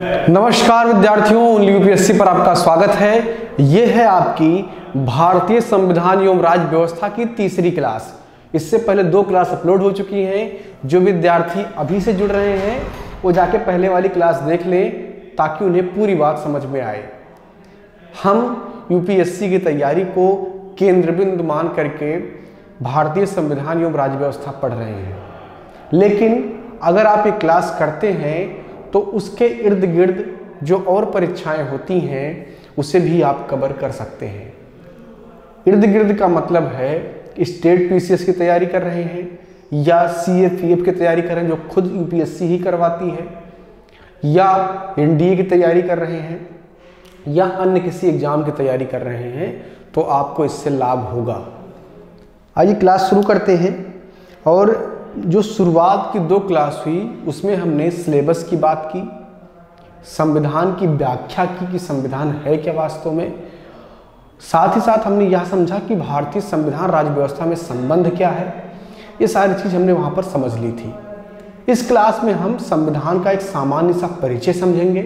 नमस्कार विद्यार्थियों, यूपीएससी पर आपका स्वागत है। ये है आपकी भारतीय संविधान एवं राज्य व्यवस्था की तीसरी क्लास। इससे पहले 2 क्लास अपलोड हो चुकी हैं। जो विद्यार्थी अभी से जुड़ रहे हैं वो जाके पहले वाली क्लास देख लें ताकि उन्हें पूरी बात समझ में आए। हम यूपीएससी की तैयारी को केंद्र बिंदु मान करके भारतीय संविधान एवं राज्य व्यवस्था पढ़ रहे हैं, लेकिन अगर आप ये क्लास करते हैं तो उसके इर्द गिर्द जो और परीक्षाएं होती हैं उसे भी आप कवर कर सकते हैं। इर्द गिर्द का मतलब है स्टेट पीसीएस की तैयारी कर रहे हैं या सीएपीएफ की तैयारी कर रहे हैं जो खुद यूपीएससी ही करवाती है, या एनडीए की तैयारी कर रहे हैं या अन्य किसी एग्जाम की तैयारी कर रहे हैं, तो आपको इससे लाभ होगा। आइए क्लास शुरू करते हैं। और जो शुरुआत की 2 क्लास हुई उसमें हमने सिलेबस की बात की, संविधान की व्याख्या की कि संविधान है क्या वास्तव में। साथ ही साथ हमने यह समझा कि भारतीय संविधान राज्य व्यवस्था में संबंध क्या है। ये सारी चीज़ हमने वहाँ पर समझ ली थी। इस क्लास में हम संविधान का एक सामान्य सा परिचय समझेंगे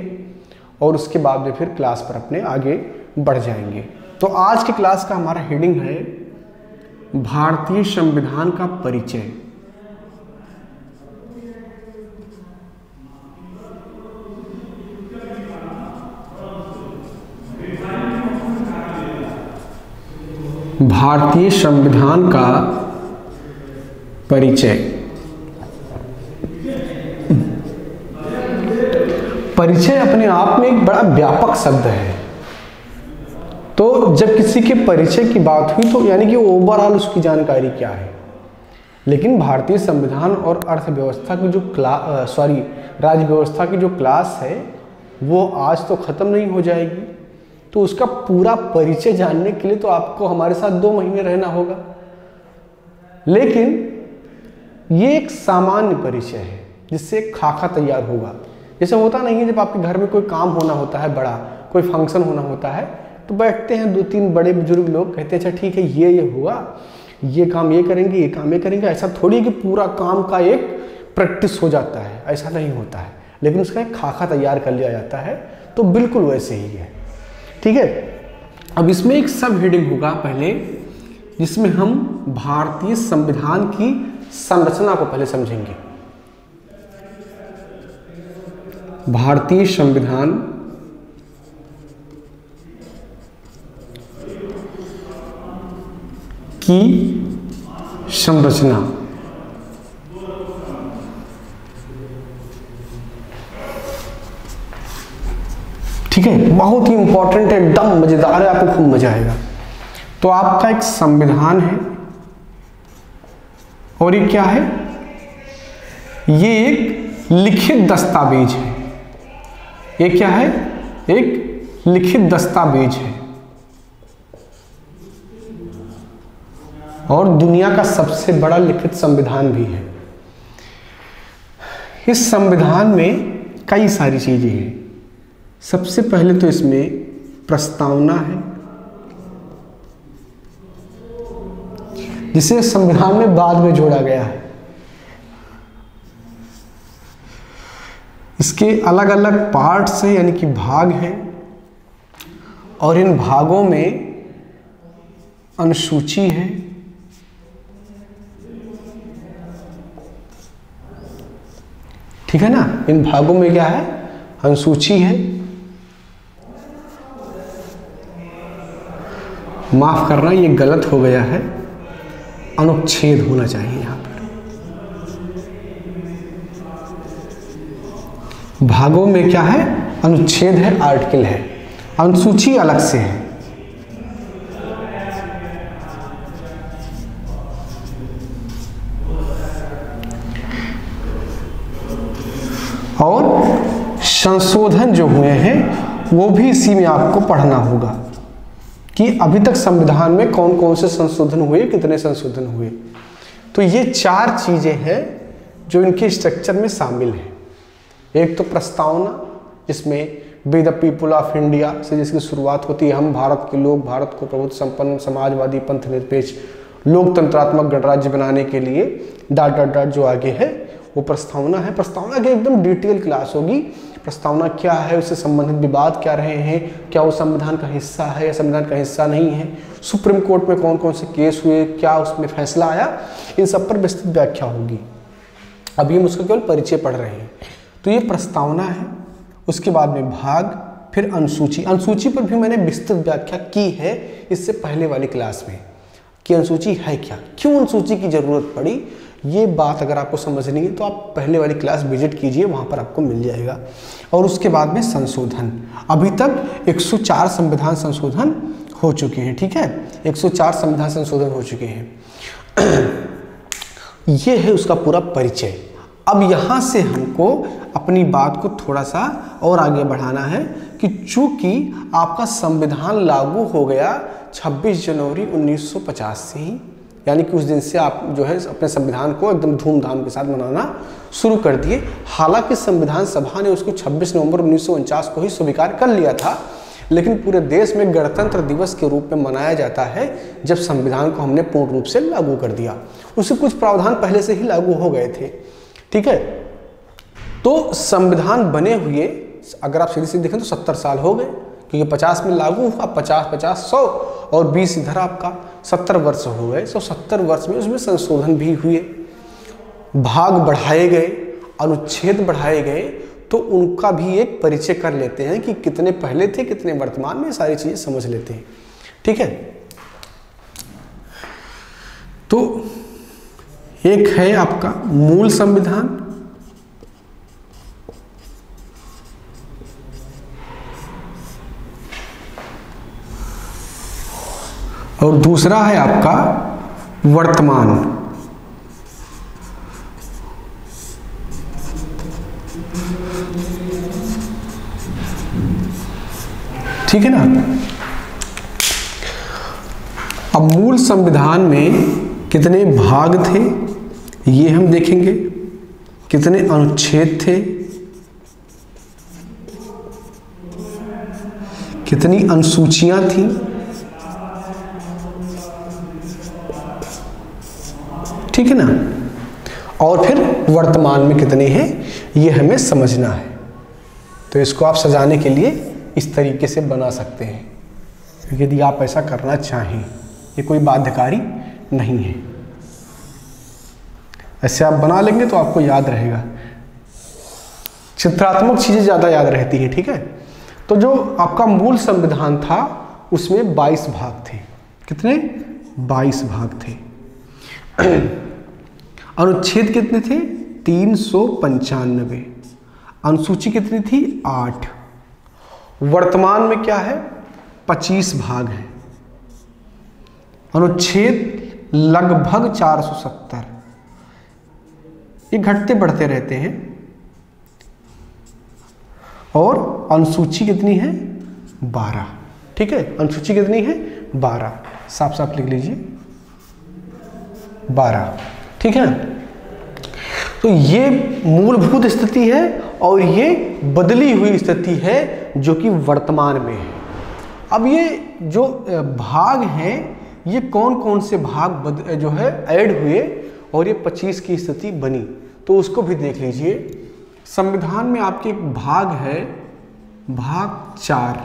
और उसके बाद में फिर क्लास पर अपने आगे बढ़ जाएंगे। तो आज की क्लास का हमारा हेडिंग है भारतीय संविधान का परिचय। भारतीय संविधान का परिचय। परिचय अपने आप में एक बड़ा व्यापक शब्द है। तो जब किसी के परिचय की बात हुई तो यानी कि ओवरऑल उसकी जानकारी क्या है। लेकिन भारतीय संविधान और अर्थव्यवस्था की जो राज्य व्यवस्था की जो क्लास है वो आज तो ख़त्म नहीं हो जाएगी। तो उसका पूरा परिचय जानने के लिए तो आपको हमारे साथ 2 महीने रहना होगा। लेकिन ये एक सामान्य परिचय है जिससे खाका तैयार होगा। जैसे होता नहीं है, जब आपके घर में कोई काम होना होता है, बड़ा कोई फंक्शन होना होता है, तो बैठते हैं 2-3 बड़े बुजुर्ग लोग, कहते हैं अच्छा ठीक है ये हुआ, ये काम ये करेंगे, ये काम ये करेंगे। ऐसा थोड़ी कि पूरा काम का एक प्रैक्टिस हो जाता है, ऐसा नहीं होता है, लेकिन उसका एक खाका तैयार कर लिया जाता है। तो बिल्कुल वैसे ही है, ठीक है। अब इसमें एक सब हेडिंग होगा पहले, जिसमें हम भारतीय संविधान की संरचना को पहले समझेंगे। भारतीय संविधान की संरचना। ठीक है, बहुत ही इंपॉर्टेंट है, एकदम मजेदार है, आपको खूब मजा आएगा। तो आपका एक संविधान है और ये क्या है? ये एक लिखित दस्तावेज है। ये क्या है? एक लिखित दस्तावेज है और दुनिया का सबसे बड़ा लिखित संविधान भी है। इस संविधान में कई सारी चीजें हैं। सबसे पहले तो इसमें प्रस्तावना है, जिसे संविधान में बाद में जोड़ा गया है। इसके अलग अलग पार्ट्स हैं, यानी कि भाग हैं, और इन भागों में अनुसूची है, ठीक है ना। इन भागों में क्या है? अनुसूची है, माफ करना ये गलत हो गया है, अनुच्छेद होना चाहिए यहां पर। भागों में क्या है? अनुच्छेद है, आर्टिकल है, अनुसूची अलग से है। और संशोधन जो हुए हैं वो भी इसी में आपको पढ़ना होगा कि अभी तक संविधान में कौन कौन से संशोधन हुए, कितने संशोधन हुए। तो ये 4 चीजें हैं जो इनके स्ट्रक्चर में शामिल हैं। एक तो प्रस्तावना, जिसमें we the people of India से जिसकी शुरुआत होती है, हम भारत के लोग भारत को प्रभुत्व संपन्न समाजवादी पंथ निरपेक्ष लोकतंत्रात्मक गणराज्य बनाने के लिए ... जो आगे है वो प्रस्तावना है। प्रस्तावना की एकदम डिटेल क्लास होगी, प्रस्तावना क्या है, उससे संबंधित विवाद क्या रहे हैं, क्या वो संविधान का हिस्सा है या संविधान का हिस्सा नहीं है, सुप्रीम कोर्ट में कौन कौन से केस हुए, क्या उसमें फैसला आया, इन सब पर विस्तृत व्याख्या होगी। अभी हम उसका केवल परिचय पढ़ रहे हैं। तो ये प्रस्तावना है, उसके बाद में भाग, फिर अनुसूची। अनुसूची पर भी मैंने विस्तृत व्याख्या की है इससे पहले वाली क्लास में कि अनुसूची है क्या, क्यों अनुसूची की जरूरत पड़ी। ये बात अगर आपको समझनी है तो आप पहले वाली क्लास विजिट कीजिए, वहाँ पर आपको मिल जाएगा। और उसके बाद में संशोधन, अभी तक 104 संविधान संशोधन हो चुके हैं, ठीक है, 104 संविधान संशोधन हो चुके हैं। ये है उसका पूरा परिचय। अब यहाँ से हमको अपनी बात को थोड़ा सा और आगे बढ़ाना है कि चूंकि आपका संविधान लागू हो गया 26 जनवरी 1950 से ही, यानी कि उस दिन से आप जो है अपने संविधान को एकदम धूमधाम के साथ मनाना शुरू कर दिए। हालांकि संविधान सभा ने उसको 26 नवंबर 1949 को ही स्वीकार कर लिया था, लेकिन पूरे देश में गणतंत्र दिवस के रूप में मनाया जाता है जब संविधान को हमने पूर्ण रूप से लागू कर दिया। उसके कुछ प्रावधान पहले से ही लागू हो गए थे, ठीक है। तो संविधान बने हुए अगर आप सीधे सीधे देखें तो 70 साल हो गए, क्योंकि 50 में लागू हुआ, 50, 100 और 20 इधर आपका 70 वर्ष हो गए। तो 70 वर्ष में उसमें संशोधन भी हुए, भाग बढ़ाए गए, अनुच्छेद बढ़ाए गए। तो उनका भी एक परिचय कर लेते हैं कि कितने पहले थे, कितने वर्तमान में, सारी चीजें समझ लेते हैं, ठीक है। तो एक है आपका मूल संविधान, और दूसरा है आपका वर्तमान। ठीक है ना। अब मूल संविधान में कितने भाग थे ये हम देखेंगे, कितने अनुच्छेद थे, कितनी अनुसूचियां थी, ठीक है ना, और फिर वर्तमान में कितने हैं ये हमें समझना है। तो इसको आप सजाने के लिए इस तरीके से बना सकते हैं यदि आप ऐसा करना चाहें, ये कोई बाध्यकारी नहीं है। ऐसे आप बना लेंगे तो आपको याद रहेगा, चित्रात्मक चीजें ज्यादा याद रहती है, ठीक है। तो जो आपका मूल संविधान था उसमें 22 भाग थे। कितने? 22 भाग थे। अनुच्छेद कितने थे? 395। अनुसूची कितनी थी? 8। वर्तमान में क्या है? 25 भाग है। अनुच्छेद लगभग 470। ये घटते बढ़ते रहते हैं। और अनुसूची कितनी है? 12। ठीक है, अनुसूची कितनी है? 12। साफ साफ लिख लीजिए, 12। ठीक है। तो ये मूलभूत स्थिति है और ये बदली हुई स्थिति है जो कि वर्तमान में है। अब ये जो भाग हैं ये कौन कौन से भाग जो है ऐड हुए और ये 25 की स्थिति बनी, तो उसको भी देख लीजिए। संविधान में आपके एक भाग है, भाग 4,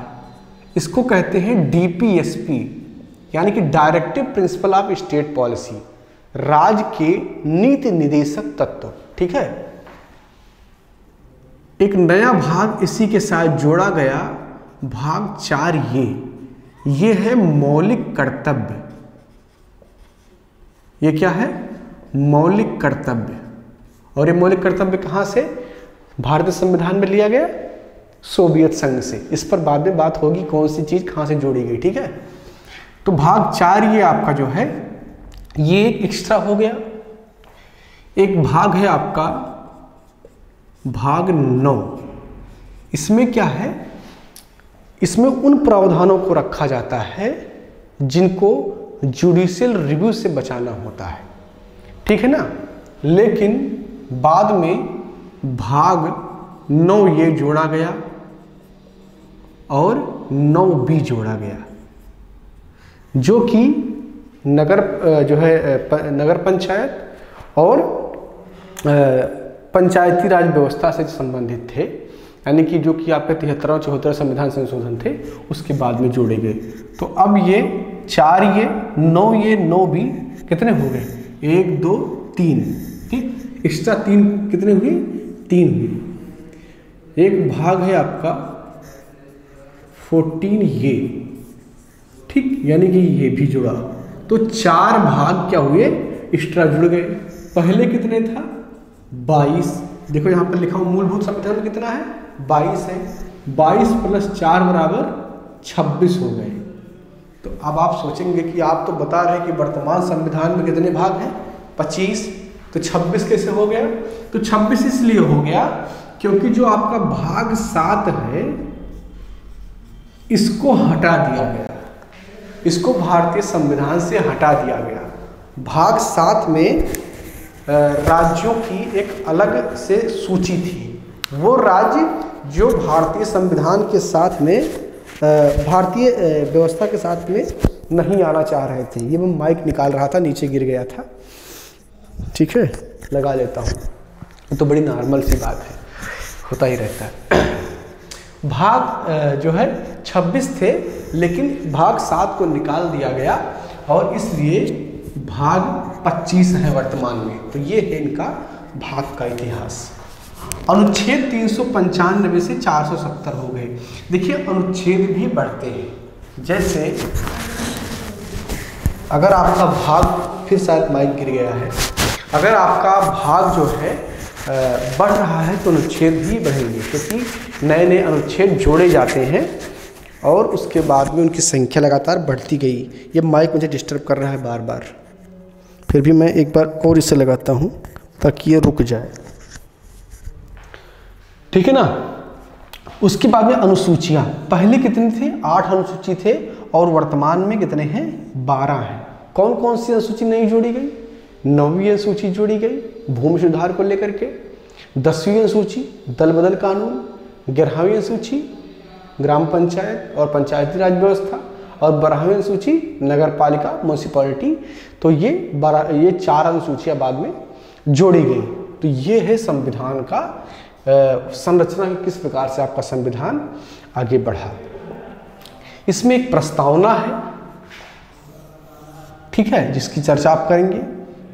इसको कहते हैं DPSP, यानी कि directive principle of state policy, राज्य के नीति निर्देशक तत्व। ठीक है। एक नया भाग इसी के साथ जोड़ा गया, भाग 4 ये है मौलिक कर्तव्य। ये क्या है? मौलिक कर्तव्य। और ये मौलिक कर्तव्य कहां से भारतीय संविधान में लिया गया? सोवियत संघ से। इस पर बाद में बात होगी कौन सी चीज कहां से जोड़ी गई। ठीक है। तो भाग 4 ये आपका जो है ये एक एक्स्ट्रा हो गया। एक भाग है आपका भाग 9। इसमें क्या है? इसमें उन प्रावधानों को रखा जाता है जिनको जुडिशियल रिव्यू से बचाना होता है। ठीक है ना। लेकिन बाद में भाग 9 ये जोड़ा गया और 9B जोड़ा गया, जो कि नगर जो है नगर पंचायत और पंचायती राज व्यवस्था से संबंधित थे। यानी कि जो कि आपके 73 74 संविधान संशोधन थे उसके बाद में जोड़े गए। तो अब ये 4 ये 9 भी कितने हो गए, 1 2 3, ठीक, एक्स्ट्रा 3 कितने हुए, 3 हुए। एक भाग है आपका 14 ये, ठीक, यानी कि ये भी जुड़ा, तो 4 भाग क्या हुए, एक्स्ट्रा जुड़ गए। पहले कितने था, 22, देखो यहाँ पर लिखा हूँ मूलभूत संविधान में कितना है, 22 है, 22 प्लस 4 बराबर 26 हो गए। तो अब आप सोचेंगे कि आप तो बता रहे हैं कि वर्तमान संविधान में कितने भाग हैं, 25, तो 26 कैसे हो गया, तो 26 इसलिए हो गया क्योंकि जो आपका भाग 7 है इसको हटा दिया गया, इसको भारतीय संविधान से हटा दिया गया। भाग 7 में राज्यों की एक अलग से सूची थी, वो राज्य जो भारतीय संविधान के साथ में भारतीय व्यवस्था के साथ में नहीं आना चाह रहे थे। ये मैं माइक निकाल रहा था, नीचे गिर गया था, ठीक है, लगा लेता हूँ, तो बड़ी नॉर्मल सी बात है, होता ही रहता है। भाग जो है 26 थे, लेकिन भाग 7 को निकाल दिया गया और इसलिए भाग 25 है वर्तमान में। तो ये है इनका भाग का इतिहास। अनुच्छेद 395 से 470 हो गए। देखिए अनुच्छेद भी बढ़ते हैं, जैसे अगर आपका भाग, फिर शायद माइक गिर गया है, अगर आपका भाग जो है बढ़ रहा है तो अनुच्छेद भी बढ़ेंगे, क्योंकि नए नए अनुच्छेद जोड़े जाते हैं और उसके बाद में उनकी संख्या लगातार बढ़ती गई। ये माइक मुझे डिस्टर्ब कर रहा है बार बार, फिर भी मैं एक बार और इसे लगाता हूँ ताकि ये रुक जाए, ठीक है ना। उसके बाद में अनुसूचियाँ, पहले कितने थे, 8 अनुसूची थे और वर्तमान में कितने हैं, 12 हैं। कौन कौन सी अनुसूची नई जोड़ी गई, 9वीं अनुसूची जोड़ी गई भूमि सुधार को लेकर के, 10वीं अनुसूची दल बदल कानून, 11वीं अनुसूची ग्राम पंचायत और पंचायती राज व्यवस्था और 12वीं अनुसूची नगर पालिका म्यूनिसिपैलिटी। तो ये 4 अनुसूचियाँ बाद में जोड़ी गई। तो ये है संविधान का संरचना, किस प्रकार से आपका संविधान आगे बढ़ा। इसमें एक प्रस्तावना है, ठीक है, जिसकी चर्चा आप करेंगे।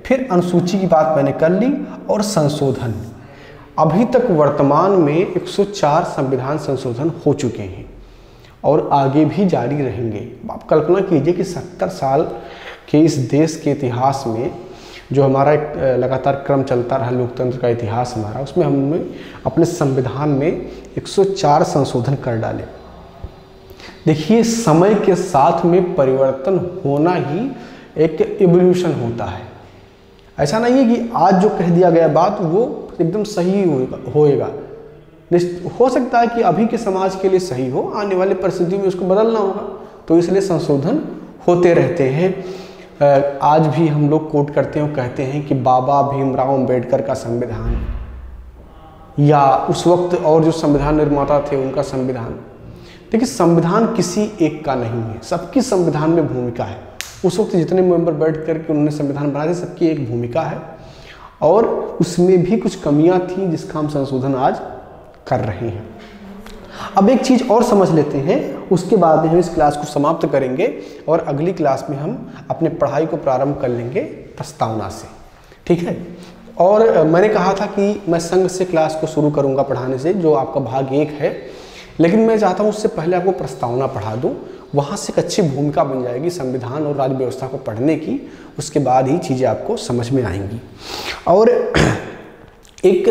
फिर अनुसूची की बात मैंने कर ली और संशोधन। अभी तक वर्तमान में 104 संविधान संशोधन हो चुके हैं और आगे भी जारी रहेंगे। आप कल्पना कीजिए कि 70 साल के इस देश के इतिहास में जो हमारा एक लगातार क्रम चलता रहा लोकतंत्र का इतिहास हमारा, उसमें हमने अपने संविधान में 104 संशोधन कर डाले। देखिए समय के साथ में परिवर्तन होना ही एक इवोल्यूशन होता है। ऐसा नहीं है कि आज जो कह दिया गया बात वो एकदम सही होएगा। हो सकता है कि अभी के समाज के लिए सही हो, आने वाले परिस्थितियों में उसको बदलना होगा, तो इसलिए संशोधन होते रहते हैं। आज भी हम लोग कोट करते हैं, कहते हैं कि बाबा भीमराव अंबेडकर का संविधान, या उस वक्त और जो संविधान निर्माता थे उनका संविधान। देखिए संविधान किसी एक का नहीं है, सबकी संविधान में भूमिका है। उस वक्त जितने मेंबर बैठ करके उन्होंने संविधान बनाए थे, सबकी एक भूमिका है और उसमें भी कुछ कमियां थी जिसका हम संशोधन आज कर रहे हैं। अब एक चीज़ और समझ लेते हैं, उसके बाद हम इस क्लास को समाप्त करेंगे और अगली क्लास में हम अपने पढ़ाई को प्रारंभ कर लेंगे प्रस्तावना से, ठीक है। और मैंने कहा था कि मैं संघ से क्लास को शुरू करूंगा पढ़ाने से, जो आपका भाग 1 है, लेकिन मैं चाहता हूं उससे पहले आपको प्रस्तावना पढ़ा दूं, वहाँ से एक अच्छी भूमिका बन जाएगी संविधान और राज्य व्यवस्था को पढ़ने की। उसके बाद ही चीज़ें आपको समझ में आएंगी। और एक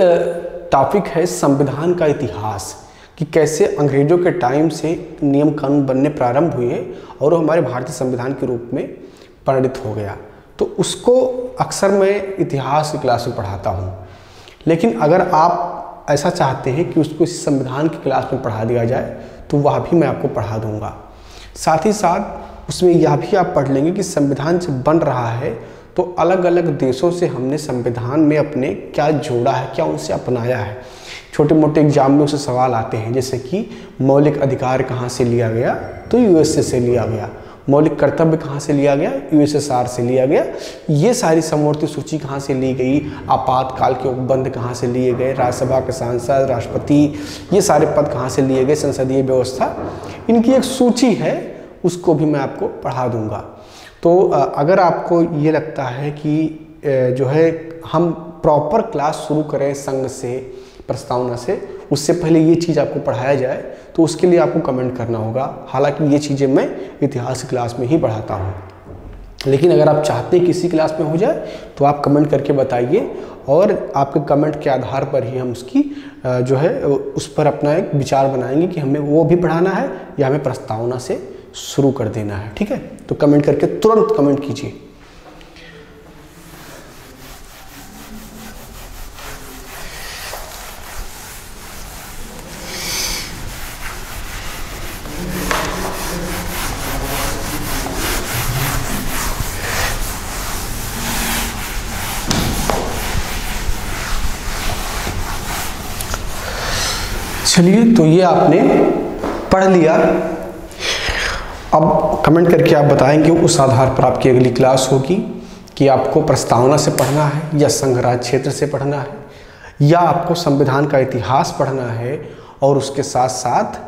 टॉपिक है संविधान का इतिहास, कि कैसे अंग्रेजों के टाइम से नियम कानून बनने प्रारंभ हुए और वो हमारे भारतीय संविधान के रूप में परिणित हो गया। तो उसको अक्सर मैं इतिहास की क्लास में पढ़ाता हूँ, लेकिन अगर आप ऐसा चाहते हैं कि उसको इस संविधान की क्लास में पढ़ा दिया जाए तो वह भी मैं आपको पढ़ा दूँगा। साथ ही साथ उसमें यह भी आप पढ़ लेंगे कि संविधान जब बन रहा है तो अलग अलग देशों से हमने संविधान में अपने क्या जोड़ा है, क्या उनसे अपनाया है। छोटे मोटे एग्जाम में उससे सवाल आते हैं, जैसे कि मौलिक अधिकार कहाँ से लिया गया, तो यूएसए से लिया गया। मौलिक कर्तव्य कहाँ से लिया गया, यूएसएसआर से लिया गया। ये सारी समवर्ती सूची कहाँ से ली गई, आपातकाल के उपबंध कहाँ से लिए गए, राज्यसभा के सांसद, राष्ट्रपति, ये सारे पद कहाँ से लिए गए, संसदीय व्यवस्था, इनकी एक सूची है, उसको भी मैं आपको पढ़ा दूंगा। तो अगर आपको ये लगता है कि जो है हम प्रॉपर क्लास शुरू करें संघ से, प्रस्तावना से, उससे पहले ये चीज़ आपको पढ़ाया जाए, तो उसके लिए आपको कमेंट करना होगा। हालांकि ये चीज़ें मैं इतिहास क्लास में ही पढ़ाता हूँ, लेकिन अगर आप चाहते हैं किसी क्लास में हो जाए तो आप कमेंट करके बताइए, और आपके कमेंट के आधार पर ही हम उसकी जो है उस पर अपना एक विचार बनाएंगे कि हमें वो भी पढ़ाना है या हमें प्रस्तावना से शुरू कर देना है। ठीक है, तो कमेंट करके तुरंत कमेंट कीजिए। चलिए, तो ये आपने पढ़ लिया। अब कमेंट करके आप बताएंगे उस आधार पर आपकी अगली क्लास होगी कि आपको प्रस्तावना से पढ़ना है या संघ राज्य क्षेत्र से पढ़ना है, या आपको संविधान का इतिहास पढ़ना है और उसके साथ साथ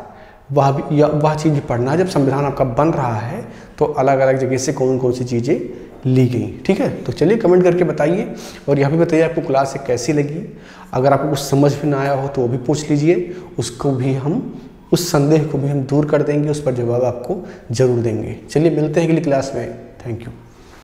वह चीज़ भी पढ़ना है जब संविधान आपका बन रहा है तो अलग अलग जगह से कौन कौन सी चीज़ें ली गई। ठीक है, तो चलिए कमेंट करके बताइए, और यह भी बताइए आपको क्लास कैसी लगी। अगर आपको कुछ समझ में ना आया हो तो वो भी पूछ लीजिए, उसको भी हम, उस संदेह को भी हम दूर कर देंगे, उस पर जवाब आपको जरूर देंगे। चलिए मिलते हैं अगली क्लास में। Thank you.